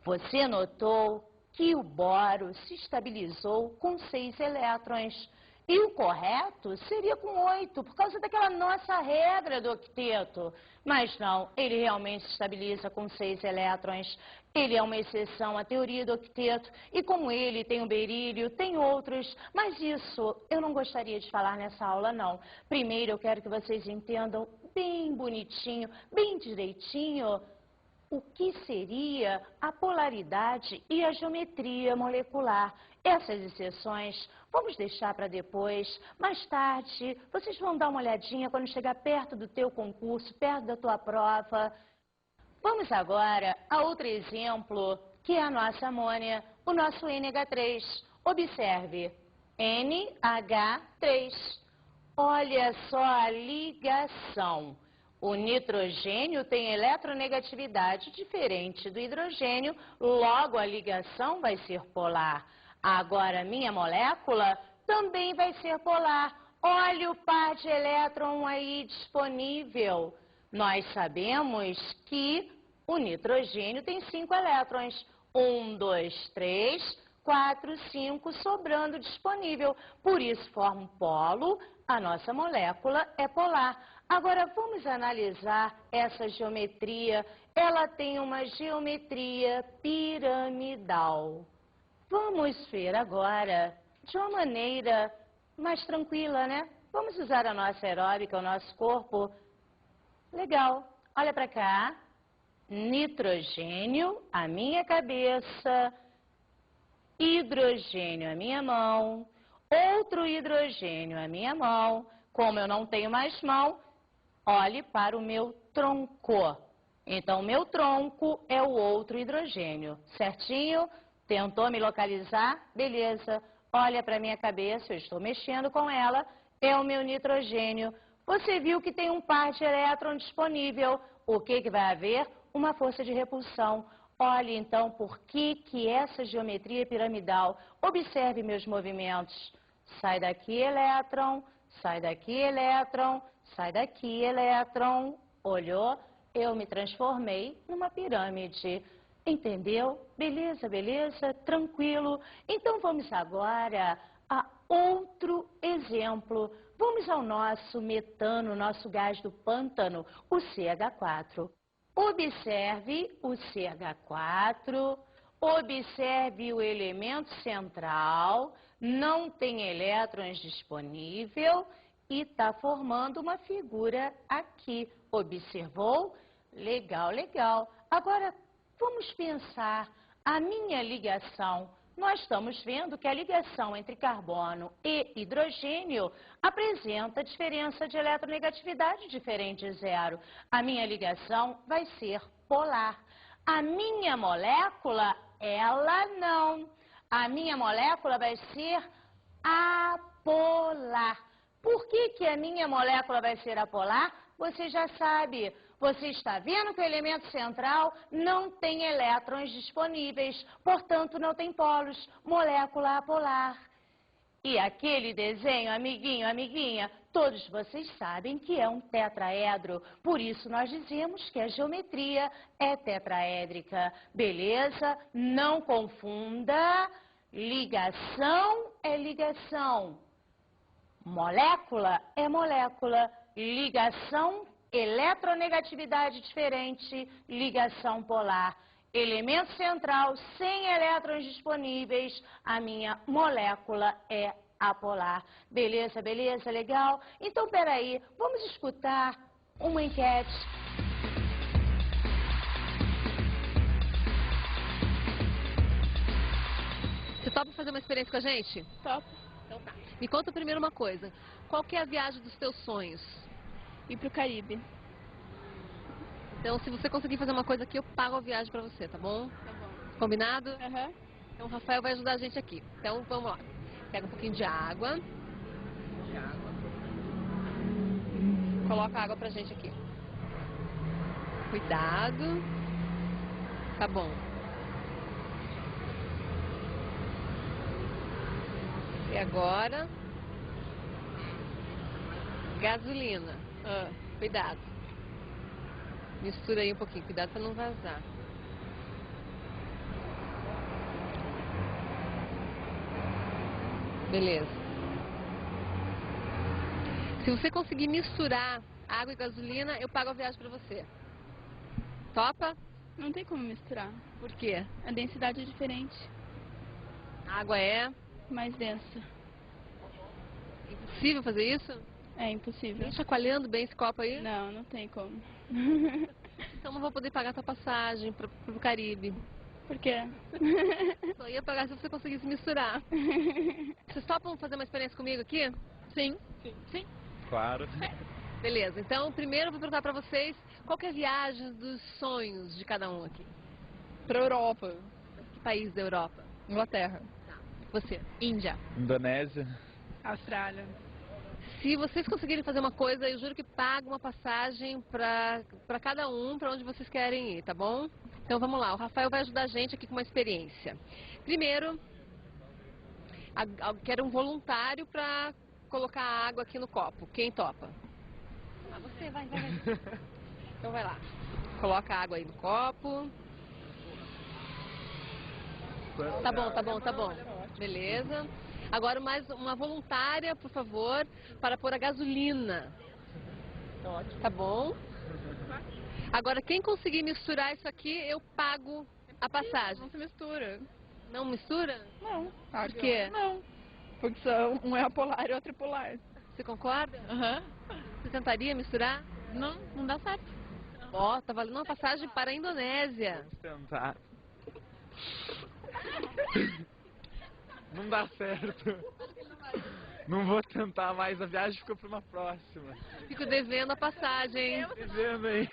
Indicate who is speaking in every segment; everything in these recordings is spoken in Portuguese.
Speaker 1: Você notou que o boro se estabilizou com 6 elétrons. E o correto seria com 8, por causa daquela nossa regra do octeto. Mas não, ele realmente se estabiliza com 6 elétrons. Ele é uma exceção à teoria do octeto. E como ele tem o berílio, tem outros. Mas isso eu não gostaria de falar nessa aula, não. Primeiro eu quero que vocês entendam bem bonitinho, bem direitinho, o que seria a polaridade e a geometria molecular. Essas exceções vamos deixar para depois. Mais tarde, vocês vão dar uma olhadinha quando chegar perto do teu concurso, perto da tua prova. Vamos agora a outro exemplo, que é a nossa amônia, o nosso NH3. Observe, NH3. Olha só a ligação. O nitrogênio tem eletronegatividade diferente do hidrogênio, logo a ligação vai ser polar. Agora, a minha molécula também vai ser polar. Olha o par de elétron aí disponível. Nós sabemos que o nitrogênio tem 5 elétrons. 1, 2, 3, 4, 5 sobrando disponível. Por isso forma um polo, a nossa molécula é polar. Agora vamos analisar essa geometria. Ela tem uma geometria piramidal. Vamos ver agora de uma maneira mais tranquila, né? Vamos usar a nossa aeróbica, o nosso corpo. Legal. Olha para cá. Nitrogênio, a minha cabeça. Hidrogênio, a minha mão. Outro hidrogênio, a minha mão. Como eu não tenho mais mão, olhe para o meu tronco. Então, o meu tronco é o outro hidrogênio. Certinho? Tentou me localizar? Beleza. Olha para a minha cabeça, eu estou mexendo com ela. É o meu nitrogênio. Você viu que tem um par de elétron disponível. O que vai haver? Uma força de repulsão. Olhe, então, por que essa geometria é piramidal. Observe meus movimentos. Sai daqui, elétron. Sai daqui, elétron. Sai daqui, elétron. Olhou? Eu me transformei numa pirâmide. Entendeu? Beleza, beleza? Tranquilo. Então vamos agora a outro exemplo. Vamos ao nosso metano, nosso gás do pântano, o CH4. Observe o CH4, observe o elemento central, não tem elétrons disponível e está formando uma figura aqui. Observou? Legal, legal. Agora, vamos pensar a minha ligação. Nós estamos vendo que a ligação entre carbono e hidrogênio apresenta diferença de eletronegatividade diferente de 0. A minha ligação vai ser polar. A minha molécula, ela não. A minha molécula vai ser apolar. Por que a minha molécula vai ser apolar? Você já sabe. Você está vendo que o elemento central não tem elétrons disponíveis, portanto não tem polos, molécula apolar. E aquele desenho, amiguinho, amiguinha, todos vocês sabem que é um tetraedro, por isso nós dizemos que a geometria é tetraédrica. Beleza? Não confunda, ligação é ligação. Molécula é molécula, ligação, eletronegatividade diferente, ligação polar. Elemento central sem elétrons disponíveis, a minha molécula é apolar. Beleza, beleza, legal? Então, peraí, vamos escutar uma enquete.
Speaker 2: Você topa fazer uma experiência com a gente?
Speaker 3: Top.
Speaker 2: Então tá. Me conta primeiro uma coisa. Qual que é a viagem dos teus sonhos?
Speaker 3: Ir pro Caribe.
Speaker 2: Então, se você conseguir fazer uma coisa aqui, eu pago a viagem pra você, tá bom?
Speaker 3: Tá bom.
Speaker 2: Combinado?
Speaker 3: Aham.
Speaker 2: Então, o Rafael vai ajudar a gente aqui. Então, vamos lá. Pega um pouquinho de água. Coloca a água pra gente aqui. Cuidado. Tá bom. E agora, gasolina. Cuidado. Mistura aí um pouquinho, cuidado para não vazar. Beleza. Se você conseguir misturar água e gasolina, eu pago a viagem pra você. Topa?
Speaker 3: Não tem como misturar.
Speaker 2: Por quê?
Speaker 3: A densidade é diferente,
Speaker 2: A água é
Speaker 3: mais densa.
Speaker 2: impossível fazer isso?
Speaker 3: É impossível.
Speaker 2: Vem chacoalhando bem esse copo aí?
Speaker 3: Não, não tem como.
Speaker 2: Então não vou poder pagar tua passagem pro Caribe.
Speaker 3: Por quê?
Speaker 2: Só ia pagar se você conseguisse misturar. Vocês topam fazer uma experiência comigo aqui?
Speaker 3: Sim.
Speaker 2: Sim?
Speaker 4: Claro.
Speaker 2: Beleza, então primeiro eu vou perguntar pra vocês qual que é a viagem dos sonhos de cada um aqui.
Speaker 3: Pra Europa.
Speaker 2: Que país da Europa?
Speaker 3: Inglaterra.
Speaker 2: Você?
Speaker 3: Índia.
Speaker 4: Indonésia.
Speaker 3: Austrália.
Speaker 2: Se vocês conseguirem fazer uma coisa, eu juro que pago uma passagem pra cada um, pra onde vocês querem ir, tá bom? Então vamos lá, o Rafael vai ajudar a gente aqui com uma experiência. Primeiro, quero um voluntário pra colocar água aqui no copo. Quem topa? Ah, você, vai. Então vai lá. Coloca a água aí no copo. Tá bom. Beleza. Agora mais uma voluntária, por favor, para pôr a gasolina. Tá bom? Agora, quem conseguir misturar isso aqui, eu pago a passagem.
Speaker 3: Não se mistura.
Speaker 2: Não mistura?
Speaker 3: Não.
Speaker 2: Por quê?
Speaker 3: Não. Porque só um é apolar e outro é polar.
Speaker 2: Você concorda?
Speaker 3: Aham.
Speaker 2: Você tentaria misturar?
Speaker 3: Não, não dá certo.
Speaker 2: Ó, tá valendo uma passagem para a Indonésia.
Speaker 4: Vamos tentar. Não dá certo. Não vou tentar mais, a viagem fica para uma próxima.
Speaker 2: Fico devendo a passagem.
Speaker 4: Tá vendo aí?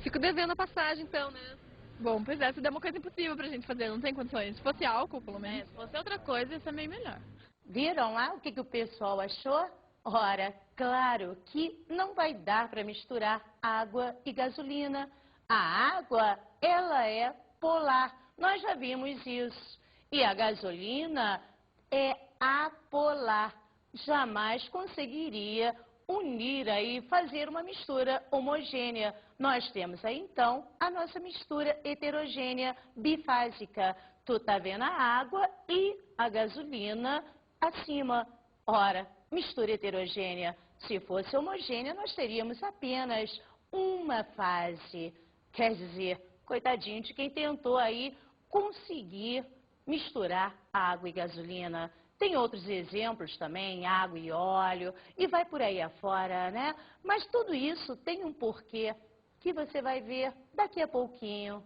Speaker 2: Fico devendo a passagem, então, né?
Speaker 3: Bom, pois é, isso é uma coisa impossível pra gente fazer, não tem condições. Se fosse álcool, pelo menos. Se fosse outra coisa, isso é meio melhor.
Speaker 1: Viram lá o que o pessoal achou? Ora, claro que não vai dar para misturar água e gasolina. A água, ela é polar. Nós já vimos isso. E a gasolina é apolar. Jamais conseguiria unir aí, fazer uma mistura homogênea. Nós temos aí, então, a nossa mistura heterogênea bifásica. Tu tá vendo a água e a gasolina acima. Ora, mistura heterogênea. Se fosse homogênea, nós teríamos apenas uma fase. Quer dizer, coitadinho de quem tentou aí conseguir misturar água e gasolina. Tem outros exemplos também, água e óleo, e vai por aí afora, né? Mas tudo isso tem um porquê que você vai ver daqui a pouquinho.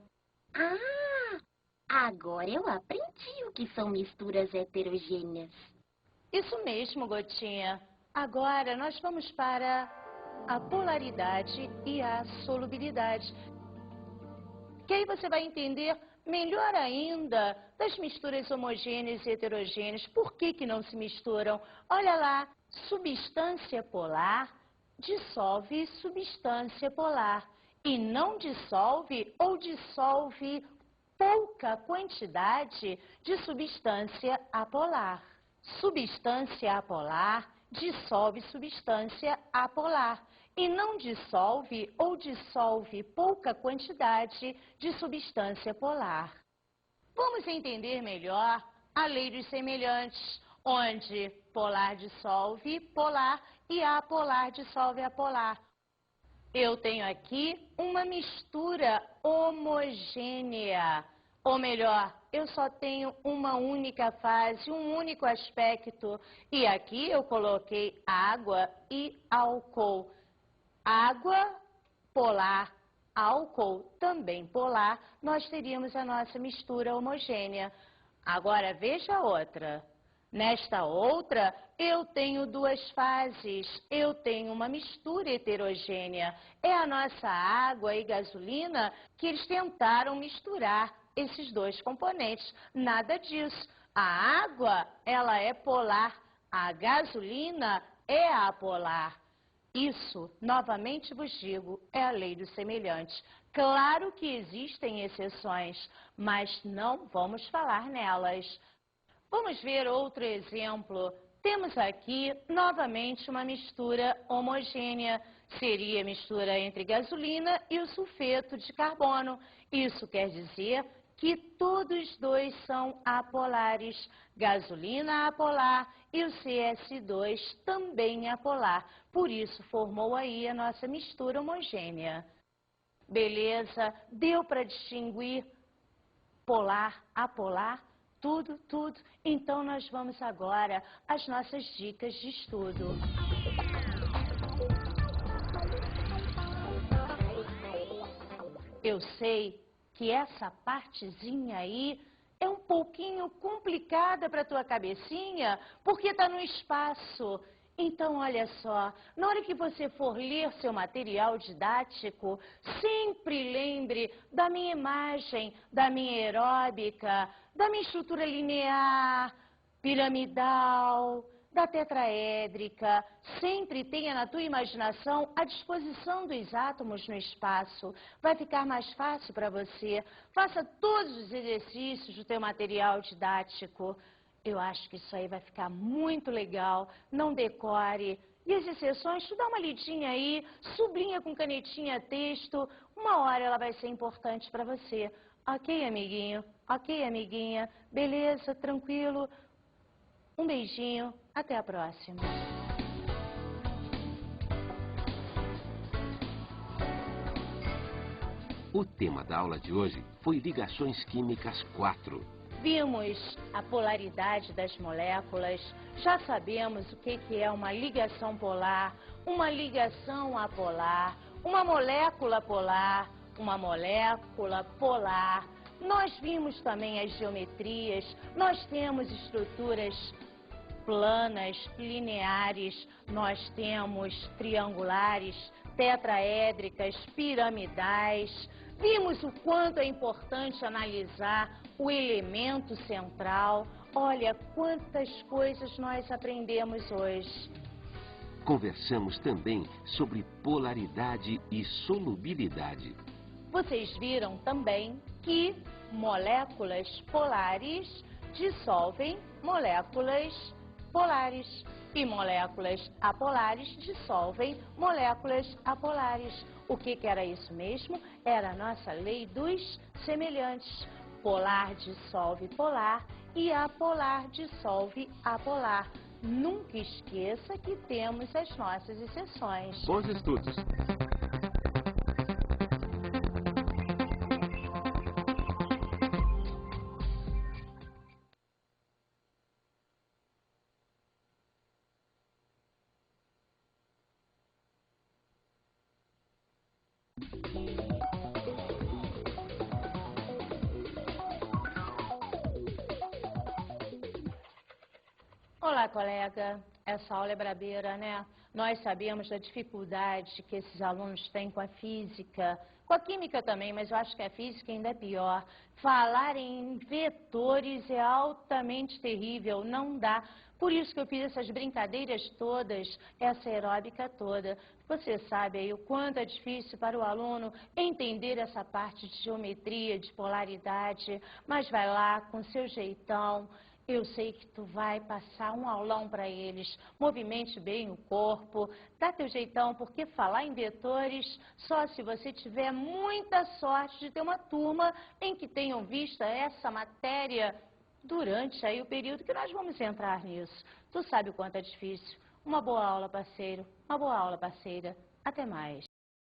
Speaker 5: Ah, agora eu aprendi o que são misturas heterogêneas.
Speaker 1: Isso mesmo, Gotinha. Agora nós vamos para a polaridade e a solubilidade. Que aí você vai entender melhor ainda das misturas homogêneas e heterogêneas. Por que não se misturam? Olha lá, substância polar dissolve substância polar e não dissolve ou dissolve pouca quantidade de substância apolar. Substância apolar dissolve substância apolar e não dissolve ou dissolve pouca quantidade de substância polar. Vamos entender melhor a lei dos semelhantes, onde polar dissolve polar e apolar dissolve apolar. Eu tenho aqui uma mistura homogênea, ou melhor, eu só tenho uma única fase, um único aspecto, e aqui eu coloquei água e álcool. Água polar, álcool também polar, nós teríamos a nossa mistura homogênea. Agora veja outra. Nesta outra, eu tenho duas fases, eu tenho uma mistura heterogênea. É a nossa água e gasolina que eles tentaram misturar esses dois componentes. Nada disso. A água, ela é polar, a gasolina é apolar. Isso, novamente vos digo, é a lei dos semelhantes. Claro que existem exceções, mas não vamos falar nelas. Vamos ver outro exemplo. Temos aqui, novamente, uma mistura homogênea. Seria a mistura entre gasolina e o sulfeto de carbono. Isso quer dizer que todos dois são apolares. Gasolina apolar e o CS2 também apolar. Por isso formou aí a nossa mistura homogênea. Beleza? Deu para distinguir polar, apolar? Tudo, tudo. Então nós vamos agora às nossas dicas de estudo. Eu sei que essa partezinha aí é um pouquinho complicada para tua cabecinha, porque está no espaço. Então, olha só, na hora que você for ler seu material didático, sempre lembre da minha imagem, da minha aeróbica, da minha estrutura linear, piramidal, da tetraédrica. Sempre tenha na tua imaginação a disposição dos átomos no espaço. Vai ficar mais fácil para você. Faça todos os exercícios do teu material didático. Eu acho que isso aí vai ficar muito legal. Não decore. E as exceções, tu dá uma lidinha aí, sublinha com canetinha texto. Uma hora ela vai ser importante para você. Ok, amiguinho? Ok, amiguinha? Beleza? Tranquilo? Um beijinho. Até a próxima.
Speaker 6: O tema da aula de hoje foi Ligações Químicas 4.
Speaker 1: Vimos a polaridade das moléculas, já sabemos o que é uma ligação polar, uma ligação apolar, uma molécula polar, uma molécula polar. Nós vimos também as geometrias, nós temos estruturas planas, lineares, nós temos triangulares, tetraédricas, piramidais. Vimos o quanto é importante analisar o elemento central. Olha quantas coisas nós aprendemos hoje.
Speaker 6: Conversamos também sobre polaridade e solubilidade.
Speaker 1: Vocês viram também que moléculas polares dissolvem moléculas polares e moléculas apolares dissolvem moléculas apolares. O que era isso mesmo? Era a nossa lei dos semelhantes. Polar dissolve polar e apolar dissolve apolar. Nunca esqueça que temos as nossas exceções.
Speaker 6: Bons estudos!
Speaker 1: Olá, colega. Essa aula é brabeira, né? Nós sabemos da dificuldade que esses alunos têm com a física, com a química também, mas eu acho que a física ainda é pior. Falar em vetores é altamente terrível, não dá. Por isso que eu fiz essas brincadeiras todas, essa aeróbica toda. Você sabe aí o quanto é difícil para o aluno entender essa parte de geometria, de polaridade, mas vai lá com seu jeitão. Eu sei que tu vai passar um aulão para eles. Movimente bem o corpo, dá teu jeitão, porque falar em vetores, só se você tiver muita sorte de ter uma turma em que tenham visto essa matéria durante aí o período que nós vamos entrar nisso. Tu sabe o quanto é difícil. Uma boa aula, parceiro. Uma boa aula, parceira. Até mais.